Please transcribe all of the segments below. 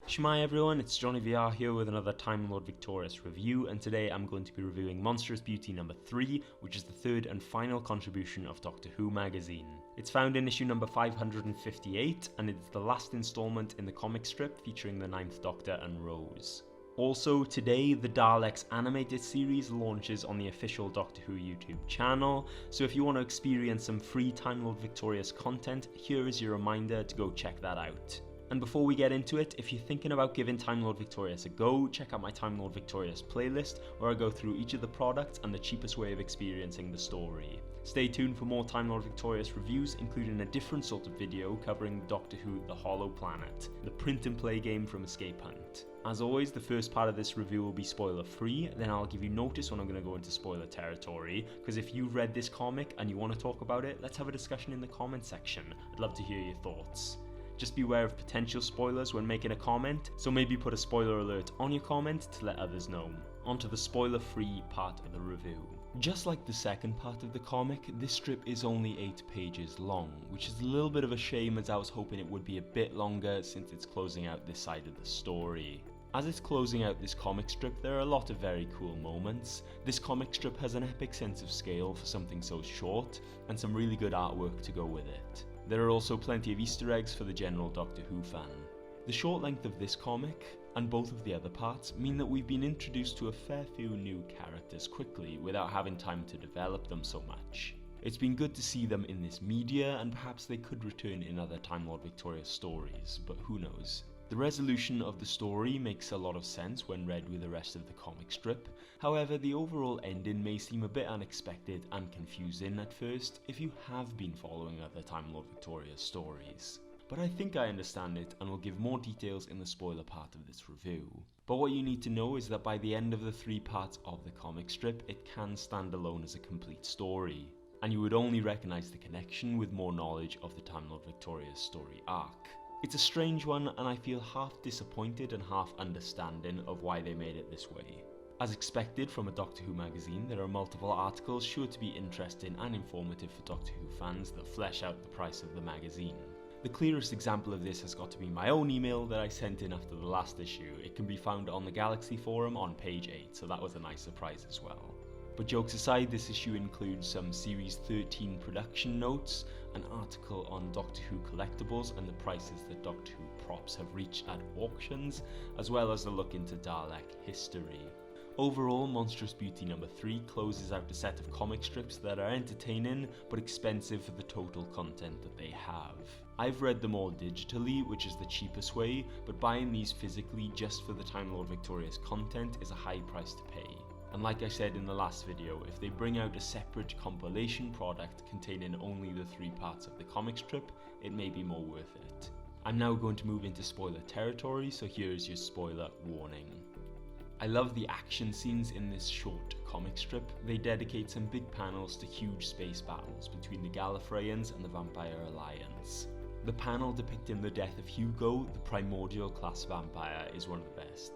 Shmai everyone, it's JonnyVR here with another Time Lord Victorious review, and today I'm going to be reviewing Monstrous Beauty number 3, which is the third and final contribution of Doctor Who magazine. It's found in issue number 558, and it's the last installment in the comic strip featuring the 9th Doctor and Rose. Also, today, the Daleks animated series launches on the official Doctor Who YouTube channel, so if you want to experience some free Time Lord Victorious content, here is your reminder to go check that out. And before we get into it, if you're thinking about giving Time Lord Victorious a go, check out my Time Lord Victorious playlist, where I go through each of the products and the cheapest way of experiencing the story. Stay tuned for more Time Lord Victorious reviews, including a different sort of video covering Doctor Who The Hollow Planet, the print and play game from Escape Hunt. As always, the first part of this review will be spoiler free, then I'll give you notice when I'm going to go into spoiler territory, because if you've read this comic and you want to talk about it, let's have a discussion in the comment section. I'd love to hear your thoughts. Just beware of potential spoilers when making a comment, so maybe put a spoiler alert on your comment to let others know. On to the spoiler-free part of the review. Just like the second part of the comic, this strip is only 8 pages long, which is a little bit of a shame as I was hoping it would be a bit longer since it's closing out this side of the story. As it's closing out this comic strip, there are a lot of very cool moments. This comic strip has an epic sense of scale for something so short, and some really good artwork to go with it. There are also plenty of Easter eggs for the general Doctor Who fan. The short length of this comic, and both of the other parts, mean that we've been introduced to a fair few new characters quickly without having time to develop them so much. It's been good to see them in this media, and perhaps they could return in other Time Lord Victorious stories, but who knows. The resolution of the story makes a lot of sense when read with the rest of the comic strip. However, the overall ending may seem a bit unexpected and confusing at first if you have been following other Time Lord Victorious stories. But I think I understand it and will give more details in the spoiler part of this review. But what you need to know is that by the end of the 3 parts of the comic strip, it can stand alone as a complete story, and you would only recognise the connection with more knowledge of the Time Lord Victorious story arc. It's a strange one, and I feel half disappointed and half understanding of why they made it this way. As expected from a Doctor Who magazine, there are multiple articles sure to be interesting and informative for Doctor Who fans that flesh out the price of the magazine. The clearest example of this has got to be my own email that I sent in after the last issue. It can be found on the Galaxy forum on page 8, so that was a nice surprise as well. But jokes aside, this issue includes some Series 13 production notes, an article on Doctor Who collectibles and the prices that Doctor Who props have reached at auctions, as well as a look into Dalek history. Overall, Monstrous Beauty number 3 closes out a set of comic strips that are entertaining but expensive for the total content that they have. I've read them all digitally, which is the cheapest way, but buying these physically just for the Time Lord Victorious content is a high price to pay. And like I said in the last video, if they bring out a separate compilation product containing only the 3 parts of the comic strip, it may be more worth it. I'm now going to move into spoiler territory, so here's your spoiler warning. I love the action scenes in this short comic strip. They dedicate some big panels to huge space battles between the Gallifreyans and the Vampire Alliance. The panel depicting the death of Hugo, the primordial class vampire, is one of the best.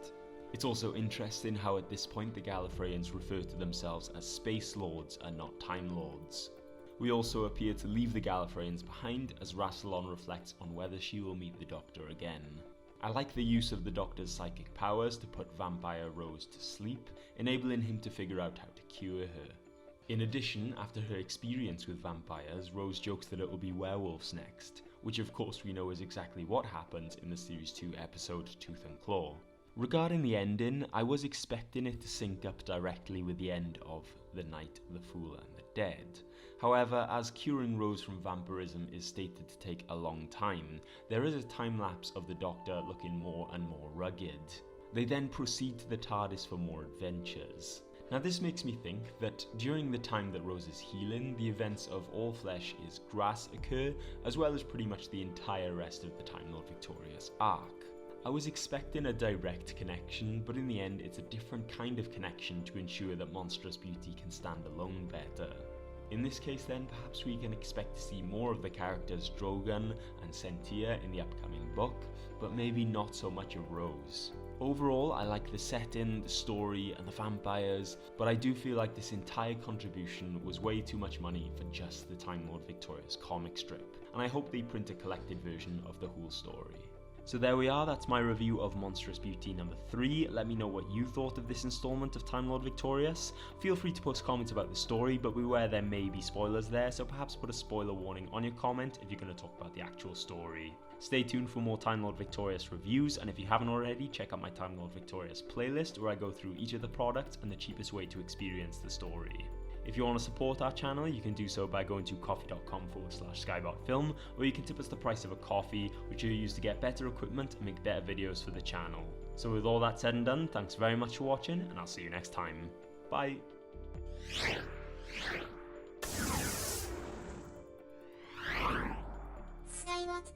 It's also interesting how at this point the Gallifreyans refer to themselves as Space Lords and not Time Lords. We also appear to leave the Gallifreyans behind as Rassilon reflects on whether she will meet the Doctor again. I like the use of the Doctor's psychic powers to put Vampire Rose to sleep, enabling him to figure out how to cure her. In addition, after her experience with vampires, Rose jokes that it will be werewolves next, which of course we know is exactly what happened in the Series 2 episode Tooth and Claw. Regarding the ending, I was expecting it to sync up directly with the end of The Night, the Fool and the Dead. However, as curing Rose from vampirism is stated to take a long time, there is a time lapse of the Doctor looking more and more rugged. They then proceed to the TARDIS for more adventures. Now this makes me think that during the time that Rose is healing, the events of All Flesh is Grass occur, as well as pretty much the entire rest of the Time Lord Victorious arc. I was expecting a direct connection, but in the end it's a different kind of connection to ensure that Monstrous Beauty can stand alone better. In this case then, perhaps we can expect to see more of the characters Drogon and Sentia in the upcoming book, but maybe not so much of Rose. Overall, I like the setting, the story, and the vampires, but I do feel like this entire contribution was way too much money for just the Time Lord Victorious comic strip, and I hope they print a collected version of the whole story. So there we are, that's my review of Monstrous Beauty number 3. Let me know what you thought of this installment of Time Lord Victorious. Feel free to post comments about the story, but beware there may be spoilers there, so perhaps put a spoiler warning on your comment if you're going to talk about the actual story. Stay tuned for more Time Lord Victorious reviews, and if you haven't already, check out my Time Lord Victorious playlist where I go through each of the products and the cheapest way to experience the story. If you want to support our channel, you can do so by going to coffee.com/skybotfilm, or you can tip us the price of a coffee, which you'll use to get better equipment and make better videos for the channel. So with all that said and done, thanks very much for watching, and I'll see you next time. Bye! Skybot.